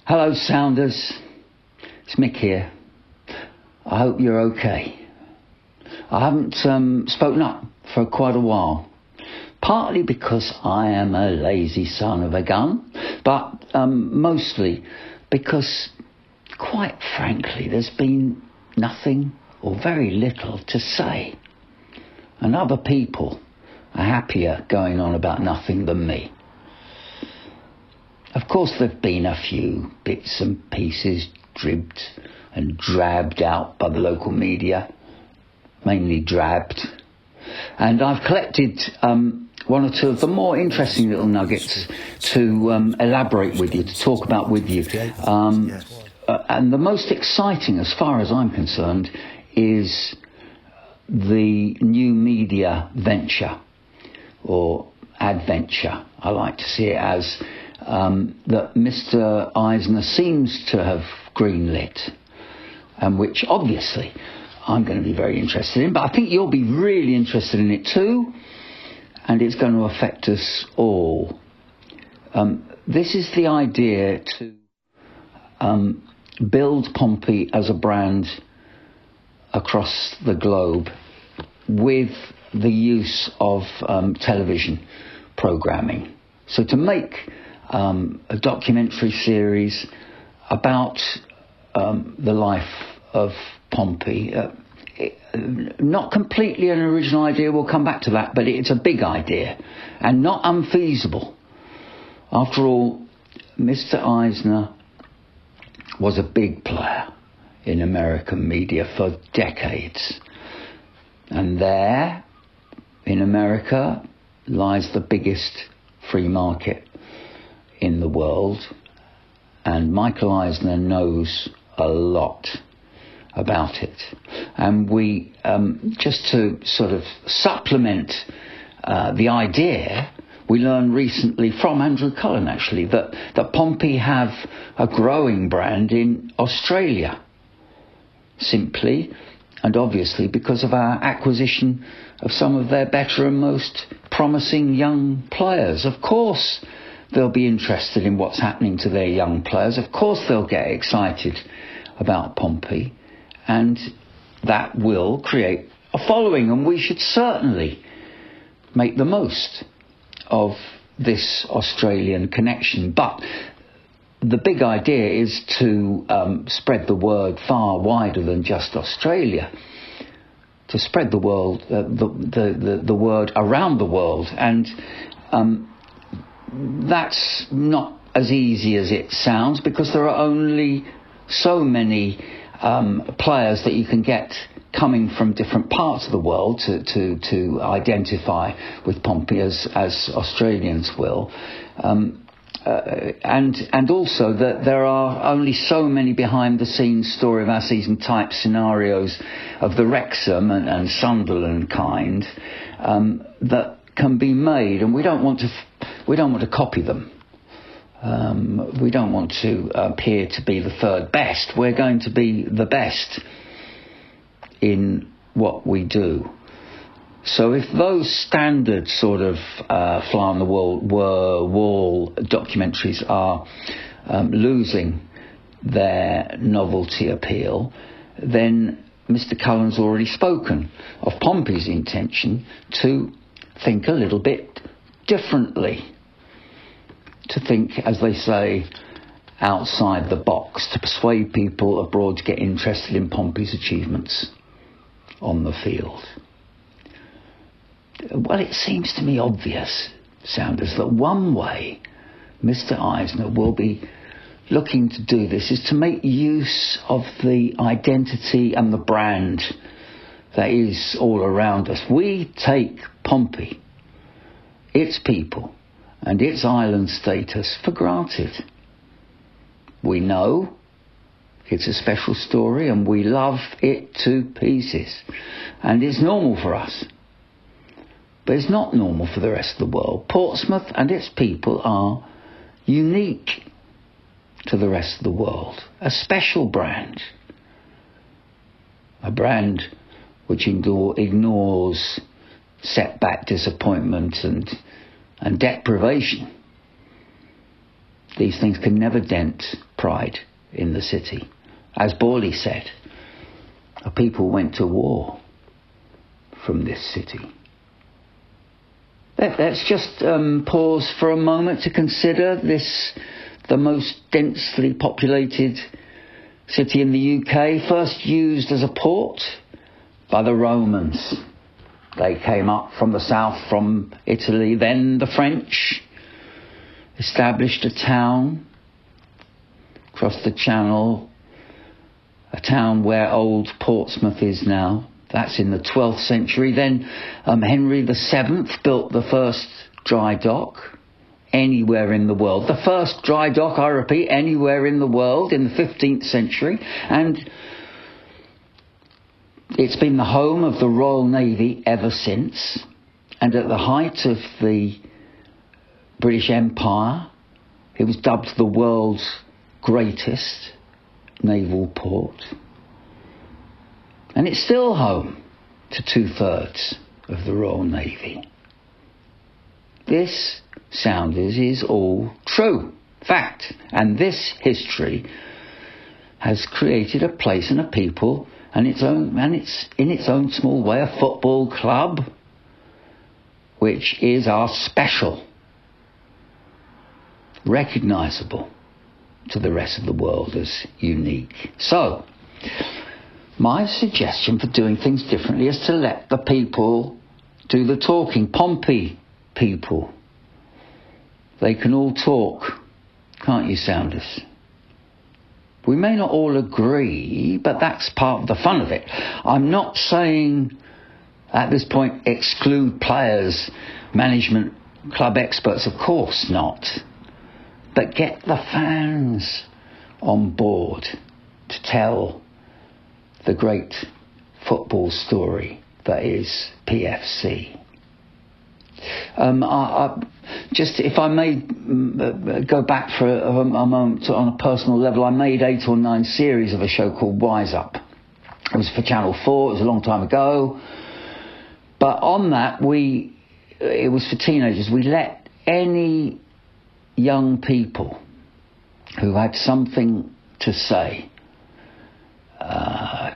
Hello, Sounders. It's Mick here. I hope you're okay. I haven't spoken up for quite a while. Partly because I am a lazy son of a gun, but mostly because, quite frankly, there's been nothing or very little to say. And other people are happier going on about nothing than me. Of course, there have been a few bits and pieces dribbed and drabbed out by the local media, mainly drabbed. And I've collected one or two of the more interesting little nuggets to elaborate with you, to talk about with you. And the most exciting, as far as I'm concerned, is the new media venture, or adventure, I like to see it as, that Mr. Eisner seems to have greenlit, and which obviously I'm going to be very interested in, but I think you'll be really interested in it too, and it's going to affect us all. This is the idea to build Pompey as a brand across the globe with the use of television programming. So to make a documentary series about the life of Pompey, not completely an original idea, we'll come back to that, but it's a big idea and not unfeasible. After all, Mr. Eisner was a big player in American media for decades. And there, in America, lies the biggest free market in the world. And Michael Eisner knows a lot about it. And we, just to sort of supplement the idea, we learned recently from Andrew Cullen, actually, that Pompey have a growing brand in Australia. Simply and obviously because of our acquisition of some of their better and most promising young players. Of course they'll be interested in what's happening to their young players. Of course they'll get excited about Pompey, and that will create a following, and we should certainly make the most of this Australian connection. But the big idea is to spread the word far wider than just Australia, to spread the world, the word around the world, and that's not as easy as it sounds, because there are only so many players that you can get coming from different parts of the world to identify with Pompey as Australians will. And also that there are only so many behind the scenes story of our season type scenarios of the Wrexham and Sunderland kind that can be made, and we don't want to copy them. We don't want to appear to be the third best. We're going to be the best in what we do. So if those standard sort of fly on the wall documentaries are losing their novelty appeal, then Mr. Cullen's already spoken of Pompey's intention to think a little bit differently, to think, as they say, outside the box, to persuade people abroad to get interested in Pompey's achievements on the field. Well, it seems to me obvious, Sounders, that one way Mr. Eisner will be looking to do this is to make use of the identity and the brand that is all around us. We take Pompey, its people, and its island status for granted. We know it's a special story and we love it to pieces, and it's normal for us. But it's not normal for the rest of the world. Portsmouth and its people are unique to the rest of the world. A special brand. A brand which ignores setback, disappointment and deprivation. these things can never dent pride in the city. As Borley said, the people went to war from this city. Let's just pause for a moment to consider this, the most densely populated city in the UK, first used as a port by the Romans. They came up from the south, from Italy. Then the French established a town across the Channel, a town where old Portsmouth is now. That's in the 12th century. Then Henry VII built the first dry dock anywhere in the world. The first dry dock, I repeat, anywhere in the world in the 15th century. And it's been the home of the Royal Navy ever since. And at the height of the British Empire, it was dubbed the world's greatest naval port. And it's still home to 2/3 of the Royal Navy. This, Sounders, is all true. Fact. And this history has created a place and a people and it's in its own small way a football club, which is our special, recognisable to the rest of the world as unique. So, my suggestion for doing things differently is to let the people do the talking. Pompey people. They can all talk, can't you, Sounders? We may not all agree, but that's part of the fun of it. I'm not saying at this point exclude players, management, club experts, of course not. But get the fans on board to tell the great football story that is PFC. Just, if I may go back for a moment on a personal level, I made 8 or 9 series of a show called Wise Up. It was for Channel 4, it was a long time ago. But on that, it was for teenagers. We let any young people who had something to say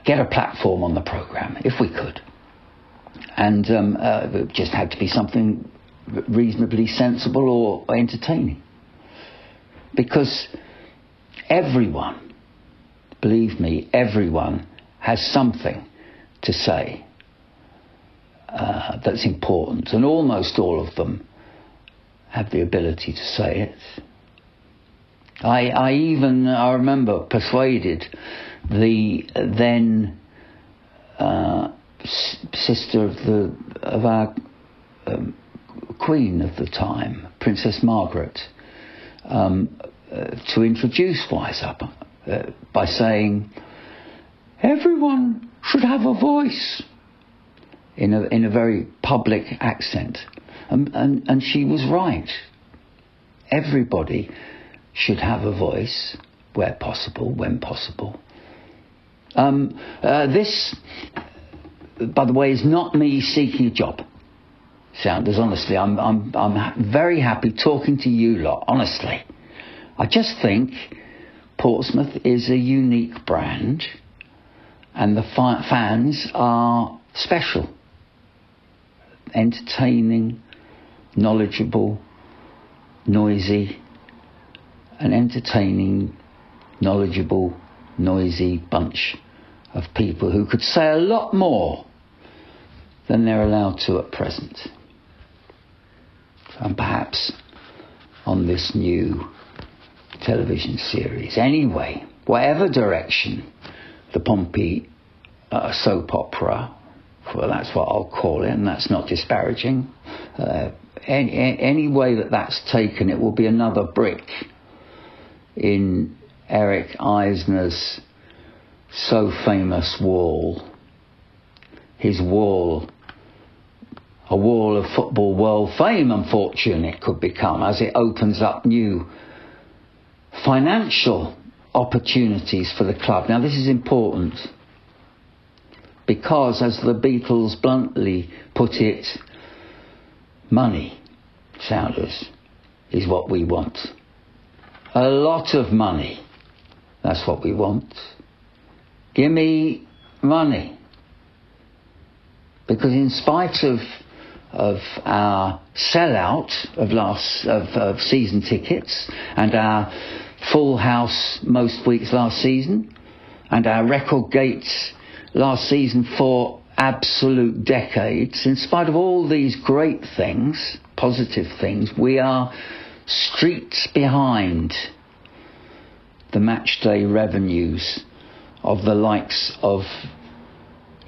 get a platform on the programme, if we could. And it just had to be something reasonably sensible or entertaining. Because everyone, believe me, everyone has something to say that's important. And almost all of them have the ability to say it. I remember persuaded the then sister of our Queen of the time, Princess Margaret, to introduce Wise Up by saying everyone should have a voice in a very public accent, and she was right. Everybody should have a voice where possible, when possible. This, by the way, is not me seeking a job. Sounders, honestly, I'm very happy talking to you lot. Honestly, I just think Portsmouth is a unique brand, and the fans are special, entertaining, knowledgeable, noisy, an entertaining, knowledgeable, noisy bunch of people who could say a lot more than they're allowed to at present. And perhaps on this new television series. Anyway, whatever direction the Pompey soap opera, well, that's what I'll call it, and that's not disparaging. Any way that's taken, it will be another brick in Eric Eisner's so famous wall. His wall, a wall of football world fame and fortune it could become, as it opens up new financial opportunities for the club. Now, this is important because, as the Beatles bluntly put it, money, Sounders, is what we want. A lot of money. That's what we want. Give me money. Because in spite of our sellout of season tickets and our full house most weeks last season and our record gates last season for absolute decades, in spite of all these great things, positive things, we are streets behind the match day revenues of the likes of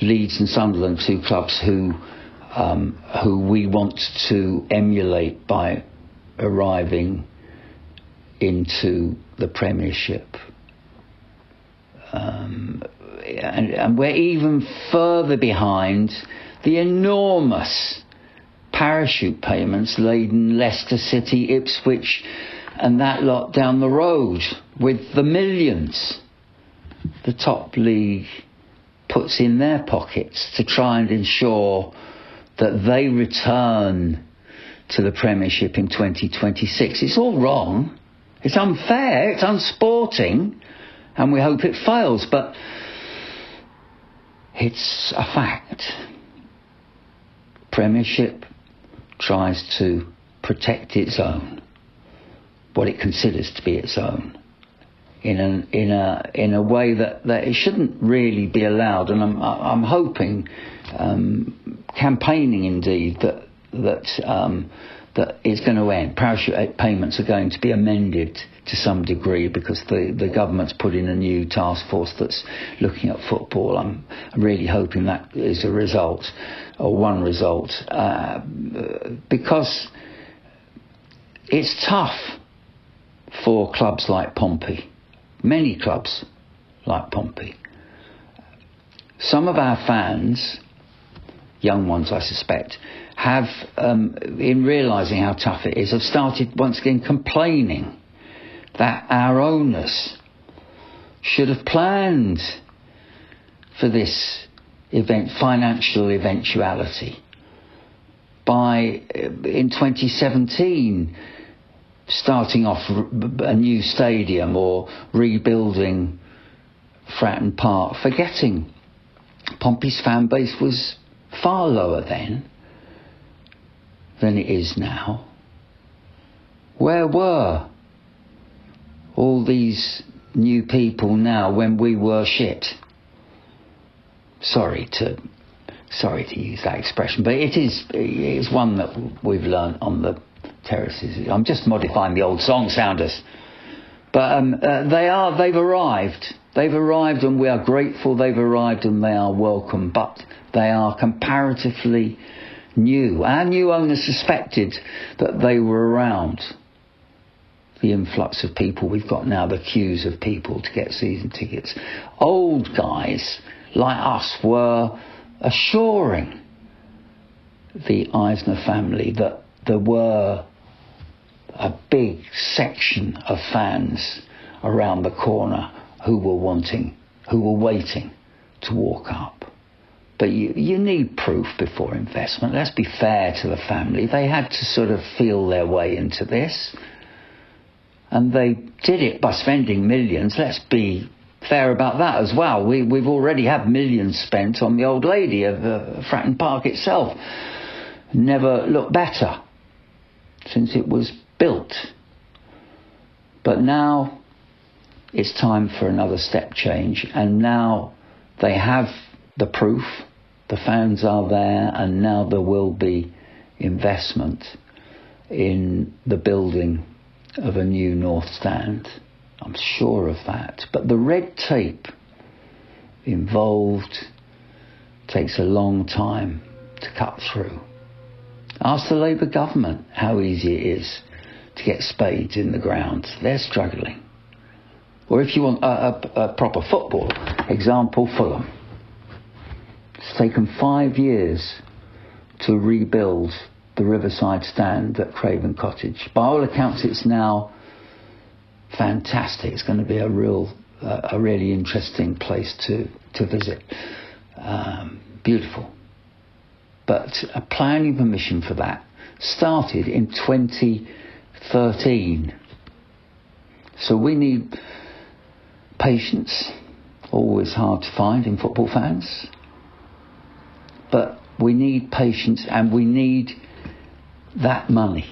Leeds and Sunderland, two clubs who we want to emulate by arriving into the Premiership. And we're even further behind the enormous parachute payments laden Leicester City, Ipswich and that lot down the road with the millions the top league puts in their pockets to try and ensure that they return to the Premiership in 2026. It's all wrong. It's unfair. It's unsporting. And we hope it fails. But it's a fact. Premiership tries to protect its own, what it considers to be its own, in a way that it shouldn't really be allowed. And I'm hoping, campaigning indeed, that it's going to end. Parachute payments are going to be amended to some degree because the government's put in a new task force that's looking at football. I'm really hoping that is a result, or one result, because it's tough for clubs like Pompey, many clubs like Pompey. Some of our fans, young ones I suspect, have, in realising how tough it is, have started once again complaining that our owners should have planned for this financial eventuality by, in 2017, starting off a new stadium or rebuilding Fratton Park, forgetting Pompey's fan base was far lower then than it is now. Where were all these new people now when we were shit? Sorry to use that expression, but it is one that we've learnt on the terraces. I'm just modifying the old song sounders, but they've arrived. They've arrived, and we are grateful they've arrived, and they are welcome. But they are comparatively new. Our new owners suspected that they were around. The influx of people we've got now, the queues of people to get season tickets. Old guys like us were assuring the Eisner family that there were a big section of fans around the corner who were waiting to walk up. But you need proof before investment. Let's be fair to the family. They had to sort of feel their way into this. And they did it by spending millions. Let's be fair about that as well. We've already had millions spent on the old lady of Fratton Park itself. Never looked better since it was built. But now it's time for another step change. And now they have the proof. The fans are there. And now there will be investment in the building of a new North Stand. I'm sure of that. But the red tape involved takes a long time to cut through. Ask the Labour government how easy it is to get spades in the ground. They're struggling. Or if you want a proper football example, Fulham. It's taken 5 years to rebuild the Riverside Stand at Craven Cottage. By all accounts, it's now fantastic. It's going to be a really interesting place to visit. Beautiful. But a planning permission for that started in 2013. So we need patience, always hard to find in football fans. But we need patience, and we need that money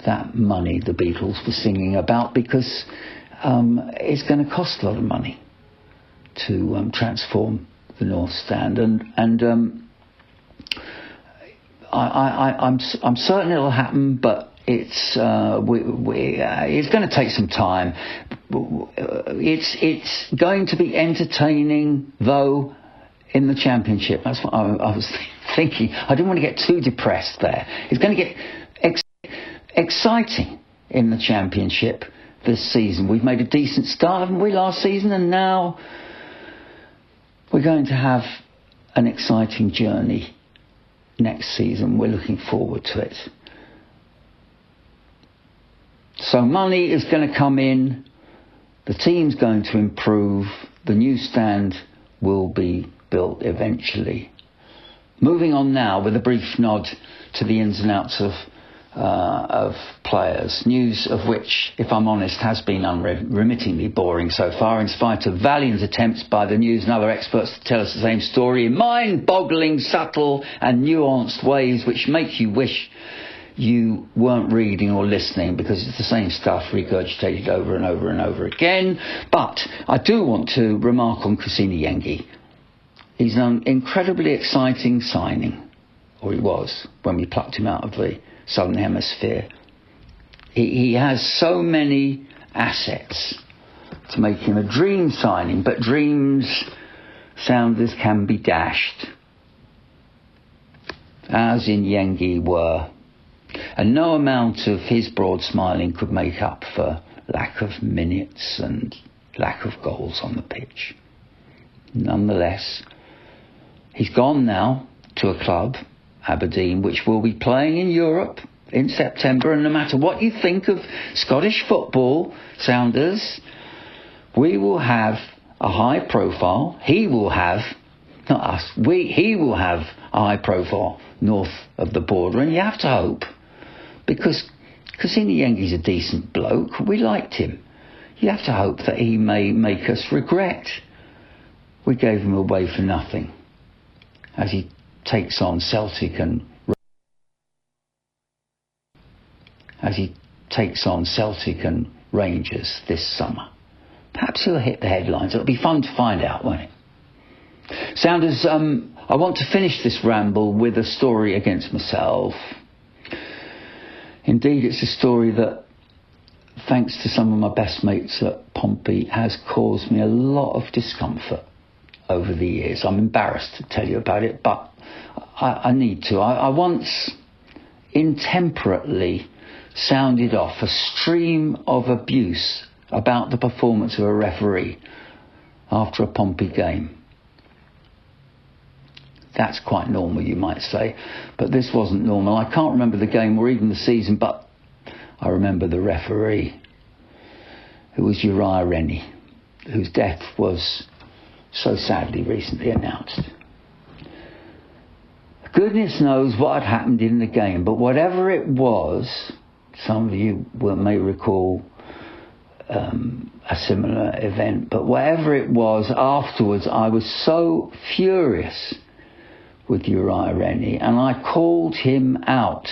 the Beatles were singing about, because it's going to cost a lot of money to transform the North Stand, and I'm certain it'll happen, but it's going to take some time. It's going to be entertaining, though, in the Championship. That's what I was thinking. I didn't want to get too depressed there. It's going to get exciting in the Championship this season. We've made a decent start, haven't we, last season, and now we're going to have an exciting journey next season. We're looking forward to it. So money is going to come in, the team's going to improve, the new stand will be built eventually. Moving on now with a brief nod to the ins and outs of players, news of which, if I'm honest, has been unremittingly boring so far, in spite of valiant attempts by the news and other experts to tell us the same story in mind-boggling, subtle and nuanced ways which make you wish you weren't reading or listening, because it's the same stuff regurgitated over and over and over again. But I do want to remark on Yengi. He's an incredibly exciting signing, or he was, when we plucked him out of the Southern Hemisphere. He has so many assets to make him a dream signing, but dreams, Sounders, can be dashed, as in Yengi were. And no amount of his broad smiling could make up for lack of minutes and lack of goals on the pitch. Nonetheless, he's gone now to a club, Aberdeen, which will be playing in Europe in September, and no matter what you think of Scottish football, Sounders, we will have a high profile. He will have, not us, he will have a high profile north of the border, and you have to hope, because Yengi's a decent bloke, we liked him. You have to hope that he may make us regret we gave him away for nothing, as he takes on Celtic and Rangers this summer. Perhaps he'll hit the headlines. It'll be fun to find out, won't it? Sounders, I want to finish this ramble with a story against myself. Indeed, it's a story that, thanks to some of my best mates at Pompey, has caused me a lot of discomfort over the years. I'm embarrassed to tell you about it, but I need to. I once intemperately sounded off a stream of abuse about the performance of a referee after a Pompey game. That's quite normal, you might say, but this wasn't normal. I can't remember the game or even the season, but I remember the referee, who was Uriah Rennie, whose death was so sadly recently announced. Goodness knows what had happened in the game, but whatever it was, some of you may recall a similar event, but whatever it was, afterwards I was so furious with Uriah Rennie, and I called him out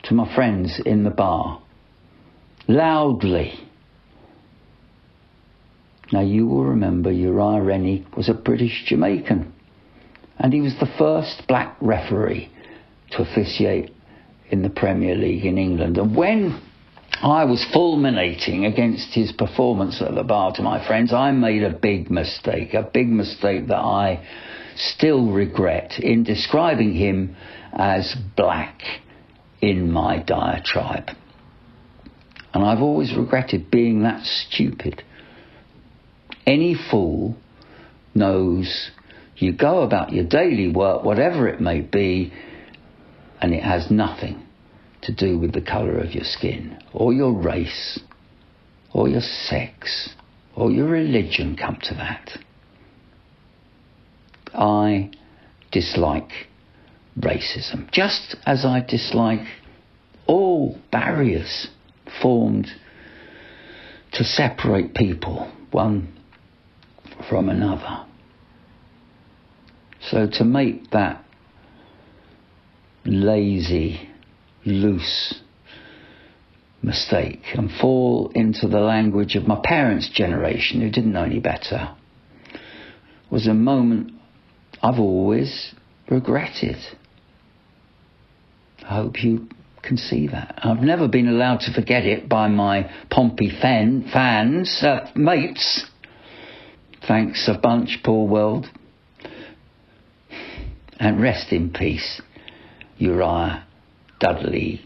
to my friends in the bar, loudly. Now you will remember Uriah Rennie was a British Jamaican, and he was the first black referee to officiate in the Premier League in England. And when I was fulminating against his performance at the bar to my friends, I made a big mistake that I still regret, in describing him as black in my diatribe. And I've always regretted being that stupid. Any fool knows you go about your daily work, whatever it may be, and it has nothing to do with the colour of your skin, or your race, or your sex, or your religion, come to that. I dislike racism, just as I dislike all barriers formed to separate people one from another. So to make that lazy, loose mistake and fall into the language of my parents' generation, who didn't know any better, was a moment I've always regretted. I hope you can see that. I've never been allowed to forget it by my Pompey mates. Thanks a bunch, poor world. And rest in peace, Uriah Dudley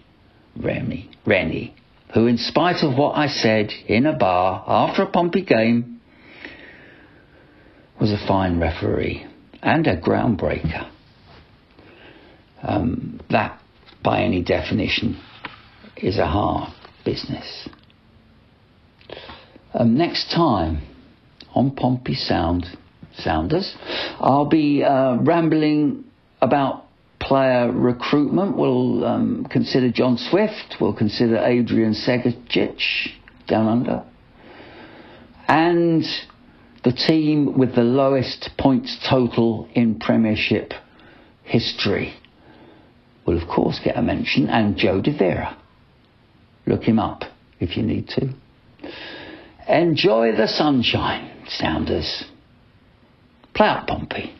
Rennie, who, in spite of what I said in a bar after a Pompey game, was a fine referee and a groundbreaker. That, by any definition, is a hard business. Next time on Pompey Sounders, I'll be rambling about player recruitment. We'll consider John Swift, we'll consider Adrian Segacic down under, and the team with the lowest points total in Premiership history will of course get a mention, and Joe De Vera. Look him up if you need to. Enjoy the sunshine, Sounders. Play out, Pompey.